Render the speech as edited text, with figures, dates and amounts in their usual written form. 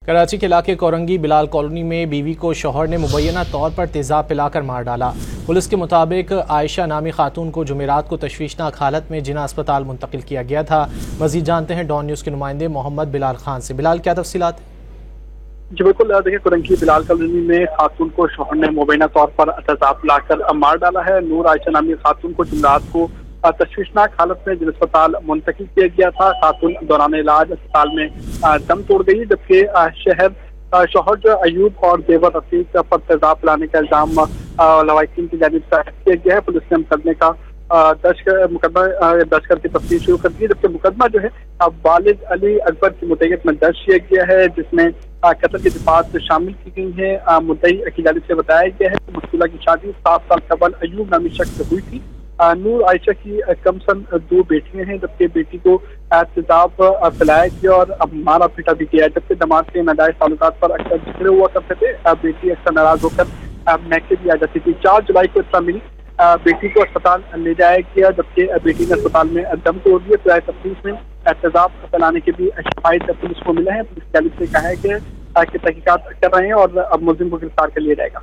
کراچی کے علاقے کورنگی بلال کالونی میں بیوی کو شوہر نے مبینہ طور پر تیزاب پلا کر مار ڈالا۔ پولیس کے مطابق عائشہ نامی خاتون کو جمعرات کو تشویشناک حالت میں جناح اسپتال منتقل کیا گیا تھا۔ مزید جانتے ہیں ڈان نیوز کے نمائندے محمد بلال خان سے۔ بلال، کیا تفصیلات ہیں؟ جی بالکل، دیکھیں کورنگی بلال کالونی میں خاتون کو شوہر نے مبینہ طور پر تیزاب پلا کر مار ڈالا ہے۔ نور عائشہ نامی خاتون کو جمعرات کو تشویشناک حالت میں جناح اسپتال منتقل کیا گیا تھا۔ خاتون دوران علاج اسپتال میں دم توڑ گئی، جبکہ شوہر جو ایوب اور دیور رفیق پر تیزاب پلانے کا الزام لواحقین کی جانب سے کیا گیا ہے۔ پولیس نے مقدمے کا مقدمہ درج کر کے تفتیش شروع کر دی، جبکہ مقدمہ جو ہے والد علی اکبر کی مدعیت میں درج کیا گیا ہے، جس میں قتل کی دفعات شامل کی گئی ہیں۔ مدعی کی جانب سے بتایا گیا ہے کہ مقتولہ کی شادی 7 سال قبل ایوب نامی شخص سے ہوئی تھی۔ نور عائشہ کی کم سن 2 بیٹیاں ہیں، جبکہ بیٹی کو تیزاب پلایا گیا اور اب مارا پیٹا بھی گیا، جبکہ داماد کے ناجائز تعلقات پر اکثر جھگڑے ہوا کرتے تھے۔ بیٹی اکثر ناراض ہو کر میکے بھی آ جاتی تھی۔ 4 جولائی کو اطلاع ملی، بیٹی کو اسپتال لے جایا گیا، جبکہ بیٹی نے اسپتال میں دم توڑ دیا۔ ابتدائی تفتیش میں تیزاب پلانے کے بھی شواہد پولیس کو ملے ہیں۔ پولیس کی جانب سے کہا ہے کہ تحقیقات کر رہے ہیں اور اب ملزم کو گرفتار کر لیا جائے گا۔